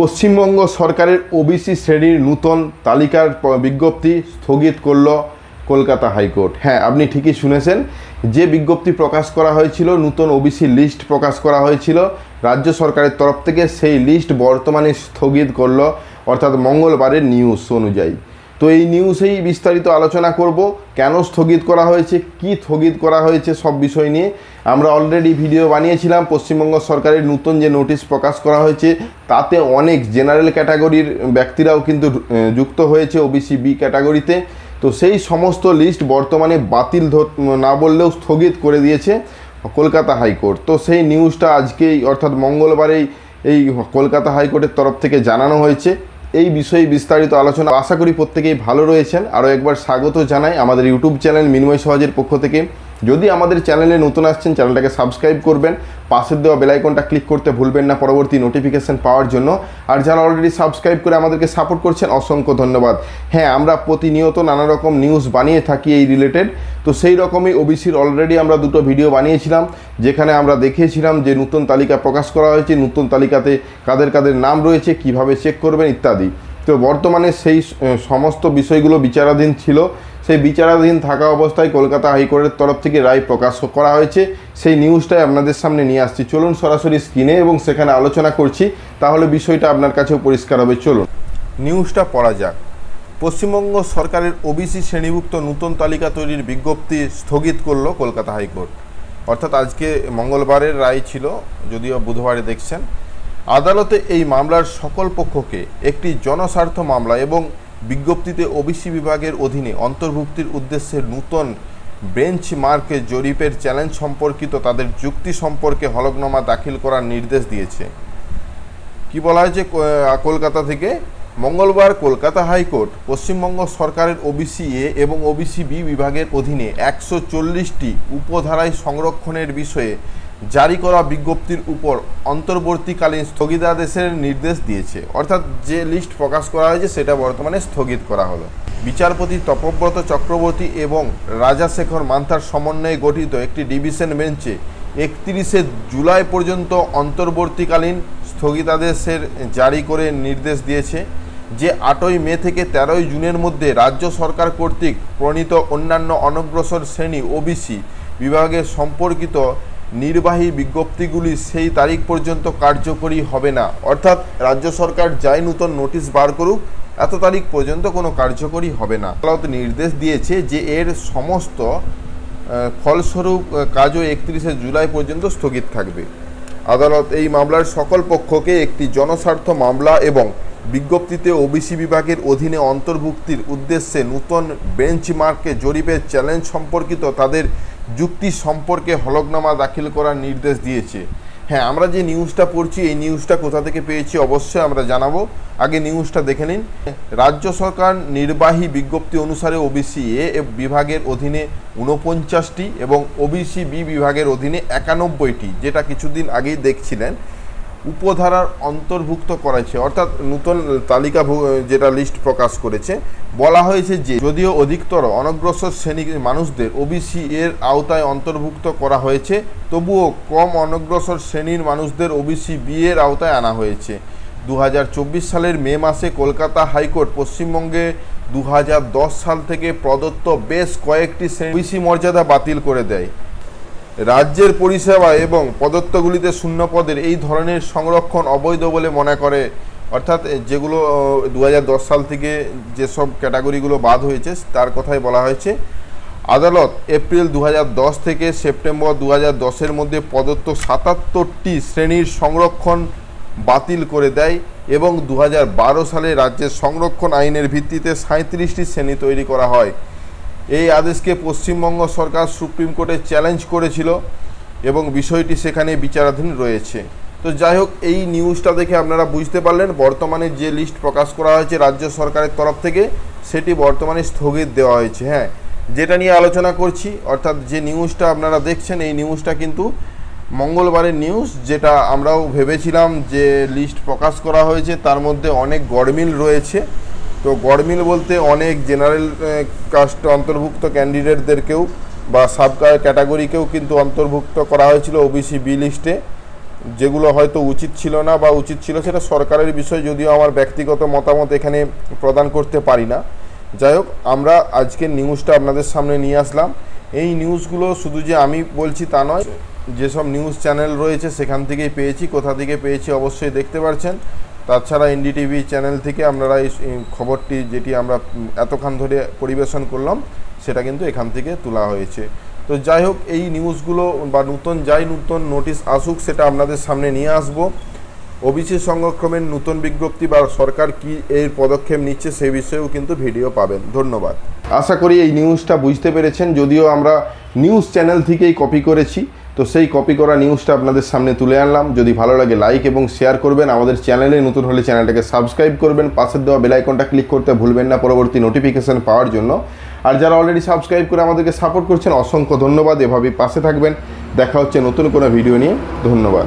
পশ্চিমবঙ্গ সরকারের ওবিসি শ্রেণীর নূতন তালিকার বিজ্ঞপ্তি স্থগিত করল কলকাতা হাইকোর্ট। হ্যাঁ, আপনি ঠিকই শুনেছেন, যে বিজ্ঞপ্তি প্রকাশ করা হয়েছিল, নূতন ওবিসি লিস্ট প্রকাশ করা হয়েছিল রাজ্য সরকারের তরফ থেকে, সেই লিস্ট বর্তমানে স্থগিত করল, অর্থাৎ মঙ্গলবারের নিউজ অনুযায়ী। তো এই নিউজেই বিস্তারিত আলোচনা করব, কেন স্থগিত করা হয়েছে, কি স্থগিত করা হয়েছে, সব বিষয় নিয়ে আমরা অলরেডি ভিডিও বানিয়েছিলাম। পশ্চিমবঙ্গ সরকারের নতুন যে নোটিশ প্রকাশ করা হয়েছে তাতে অনেক জেনারেল ক্যাটাগরির ব্যক্তিরাও কিন্তু যুক্ত হয়েছে ওবিসি বি ক্যাটাগরিতে। তো সেই সমস্ত লিস্ট বর্তমানে বাতিল না বললেও স্থগিত করে দিয়েছে কলকাতা হাইকোর্ট। তো সেই নিউজটা আজকেই অর্থাৎ মঙ্গলবারেই এই কলকাতা হাইকোর্টের তরফ থেকে জানানো হয়েছে। এই বিষয়ে বিস্তারিত আলোচনা, আশা করি প্রত্যেকেই ভালো রয়েছেন। আরও একবার স্বাগত জানাই আমাদের ইউটিউব চ্যানেল মিনময় সহজের পক্ষ থেকে। যদি আমাদের চ্যানেলে নতুন আসছেন, চ্যানেলটাকে সাবস্ক্রাইব করবেন, পাশের দেওয়া বেল আইকনটা ক্লিক করতে ভুলবেন না পরবর্তী নোটিফিকেশান পাওয়ার জন্য। আর যারা অলরেডি সাবস্ক্রাইব করে আমাদেরকে সাপোর্ট করছেন, অসংখ্য ধন্যবাদ। হ্যাঁ, আমরা প্রতিনিয়ত নানা রকম নিউজ বানিয়ে থাকি এই রিলেটেড। তো সেই রকমই ওবিসির অলরেডি আমরা দুটো ভিডিও বানিয়েছিলাম, যেখানে আমরা দেখিয়েছিলাম যে নতুন তালিকা প্রকাশ করা হয়েছে, নতুন তালিকাতে কাদের কাদের নাম রয়েছে, কিভাবে চেক করবেন ইত্যাদি। তো বর্তমানে সেই সমস্ত বিষয়গুলো বিচারাধীন ছিল। সেই বিচারাধীন থাকা অবস্থায় কলকাতা হাইকোর্টের তরফ থেকে রায় প্রকাশ করা হয়েছে, সেই নিউজটাই আপনাদের সামনে নিয়ে আসছি। চলুন সরাসরি স্ক্রিনে এবং সেখানে আলোচনা করছি, তাহলে বিষয়টা আপনার কাছেও পরিষ্কার হবে। চলুন নিউজটা পড়া যাক। পশ্চিমবঙ্গ সরকারের ওবিসি শ্রেণীভুক্ত নতুন তালিকা তৈরির বিজ্ঞপ্তি স্থগিত করল কলকাতা হাইকোর্ট। অর্থাৎ আজকে মঙ্গলবারের রায় ছিল, যদিও বুধবারে দেখছেন। আদালতে এই মামলার সকল পক্ষকে একটি জনস্বার্থ মামলা এবং বিজ্ঞপ্তিতে ওবিসি বিভাগের অধীনে অন্তর্ভুক্তির উদ্দেশ্যে নূতন বেঞ্চমার্কে জরিপের চ্যালেঞ্জ সম্পর্কিত তাদের যুক্তি সম্পর্কে হলফনামা দাখিল করার নির্দেশ দিয়েছে। কি বলা হয়েছে কলকাতা থেকে? মঙ্গলবার কলকাতা হাইকোর্ট পশ্চিমবঙ্গ সরকারের ওবিসি এ এবং ওবিসি বি বিভাগের অধীনে 140টি উপধারায় সংরক্ষণের বিষয়ে জারি করা বিজ্ঞপ্তির উপর অন্তর্বর্তীকালীন স্থগিতাদেশের নির্দেশ দিয়েছে। অর্থাৎ যে লিস্ট প্রকাশ করা হয়েছে সেটা বর্তমানে স্থগিত করা হলো। বিচারপতি তপব্রত চক্রবর্তী এবং রাজাশেখর মান্থার সমন্বয়ে গঠিত একটি ডিভিশন বেঞ্চে 31শে জুলাই পর্যন্ত অন্তর্বর্তীকালীন স্থগিতাদেশের জারি করে নির্দেশ দিয়েছে, যে 8ই মে থেকে 13ই জুনের মধ্যে রাজ্য সরকার কর্তৃক প্রণীত অন্যান্য অনগ্রসর শ্রেণী ওবিসি বিভাগের সম্পর্কিত নির্বাহী বিজ্ঞপ্তিগুলি সেই তারিখ পর্যন্ত কার্যকরী হবে না। অর্থাৎ রাজ্য সরকার যাই নতুন নোটিশ বার করুক, এত তারিখ পর্যন্ত কোনো কার্যকরী হবে না। আদালত নির্দেশ দিয়েছে যে এর সমস্ত ফলস্বরূপ কাজও 31শে জুলাই পর্যন্ত স্থগিত থাকবে। আদালত এই মামলার সকল পক্ষকে একটি জনস্বার্থ মামলা এবং বিজ্ঞপ্তিতে ওবিসি বিভাগের অধীনে অন্তর্ভুক্তির উদ্দেশ্যে নূতন বেঞ্চমার্কে জরিপের চ্যালেঞ্জ সম্পর্কিত তাদের যুক্তি সম্পর্কে হলফনামা দাখিল করার নির্দেশ দিয়েছে। হ্যাঁ, আমরা যে নিউজটা পড়ছি এই নিউজটা কোথা থেকে পেয়েছি অবশ্যই আমরা জানাবো। আগে নিউজটা দেখে নিন। রাজ্য সরকার নির্বাহী বিজ্ঞপ্তি অনুসারে ওবিসি এ বিভাগের অধীনে 49টি এবং ওবিসি বি বিভাগের অধীনে 91টি, যেটা কিছুদিন আগেই দেখছিলেন, উপধারার অন্তর্ভুক্ত করেছে। অর্থাৎ নতুন তালিকা যেটা লিস্ট প্রকাশ করেছে, বলা হয়েছে যে যদিও অধিকতর অনগ্রসর শ্রেণীর মানুষদের ওবিসি এর আওতায় অন্তর্ভুক্ত করা হয়েছে, তবুও কম অনগ্রসর শ্রেণীর মানুষদের ওবিসি বি এর আওতায় আনা হয়েছে। 2024 সালের মে মাসে কলকাতা হাইকোর্ট পশ্চিমবঙ্গে 2010 সাল থেকে প্রদত্ত বেশ কয়েকটি ওবিসি মর্যাদা বাতিল করে দেয়। রাজ্যের পরিষেবা এবং পদত্বগুলিতে শূন্য পদের এই ধরনের সংরক্ষণ অবৈধ বলে মনে করে। অর্থাৎ যেগুলো 2010 সাল থেকে যেসব ক্যাটাগরিগুলো বাদ হয়েছে তার কথাই বলা হয়েছে। আদালত এপ্রিল 2010 থেকে সেপ্টেম্বর 2010-এর মধ্যে প্রদত্ত 77টি শ্রেণীর সংরক্ষণ বাতিল করে দেয় এবং 2012 সালে রাজ্যের সংরক্ষণ আইনের ভিত্তিতে 37টি শ্রেণী তৈরি করা হয়। এই আদেশকে পশ্চিমবঙ্গ সরকার সুপ্রিম কোর্টে চ্যালেঞ্জ করেছিল এবং বিষয়টি সেখানে বিচারাধীন রয়েছে। তো যাই হোক, এই নিউজটা দেখে আপনারা বুঝতে পারলেন বর্তমানে যে লিস্ট প্রকাশ করা হয়েছে রাজ্য সরকারের তরফ থেকে সেটি বর্তমানে স্থগিত দেওয়া হয়েছে। হ্যাঁ, যেটা নিয়ে আলোচনা করছি, অর্থাৎ যে নিউজটা আপনারা দেখছেন এই নিউজটা কিন্তু মঙ্গলবারের নিউজ, যেটা আমরাও ভেবেছিলাম যে লিস্ট প্রকাশ করা হয়েছে তার মধ্যে অনেক গড়মিল রয়েছে। তো গড়মিল বলতে অনেক জেনারেল কাস্ট অন্তর্ভুক্ত ক্যান্ডিডেটদেরকেও বা সাব ক্যাটাগরিকেও কিন্তু অন্তর্ভুক্ত করা হয়েছিল ওবিসি বি লিস্টে। যেগুলো হয়তো উচিত ছিল না বা উচিত ছিল সেটা সরকারের বিষয়, যদিও আমার ব্যক্তিগত মতামত এখানে প্রদান করতে পারি না। যাই হোক, আমরা আজকের নিউজটা আপনাদের সামনে নিয়ে আসলাম। এই নিউজগুলো শুধু যে আমি বলছি তা নয়, যেসব নিউজ চ্যানেল রয়েছে সেখান থেকেই পেয়েছি। কোথা থেকে পেয়েছি অবশ্যই দেখতে পাচ্ছেন। তাছাড়া এনডিটিভি চ্যানেল থেকে আপনারা এই খবরটি যেটি আমরা এতক্ষণ ধরে পরিবেশন করলাম সেটা কিন্তু এখান থেকে তোলা হয়েছে। তো যাই হোক, এই নিউজগুলো বা নতুন নোটিশ আসুক সেটা আপনাদের সামনে নিয়ে আসব। ওবিসি সংরক্ষণের নতুন বিজ্ঞপ্তি বা সরকার কি এর পদক্ষেপ নিচ্ছে সে বিষয়েও কিন্তু ভিডিও পাবেন। ধন্যবাদ। আশা করি এই নিউজটা বুঝতে পেরেছেন, যদিও আমরা নিউজ চ্যানেল থেকেই কপি করেছি, তো সেই কপি করা নিউজটা আপনাদের সামনে তুলে আনলাম। যদি ভালো লাগে লাইক এবং শেয়ার করবেন, আমাদের চ্যানেলে নতুন হলে চ্যানেলটাকে সাবস্ক্রাইব করবেন, পাশের দেওয়া বেল আইকনটা ক্লিক করতে ভুলবেন না পরবর্তী নোটিফিকেশন পাওয়ার জন্য। আর যারা অলরেডি সাবস্ক্রাইব করে আমাদেরকে সাপোর্ট করছেন অসংখ্য ধন্যবাদ। এভাবেই পাশে থাকবেন। দেখা হচ্ছে নতুন কোনো ভিডিও নিয়ে। ধন্যবাদ।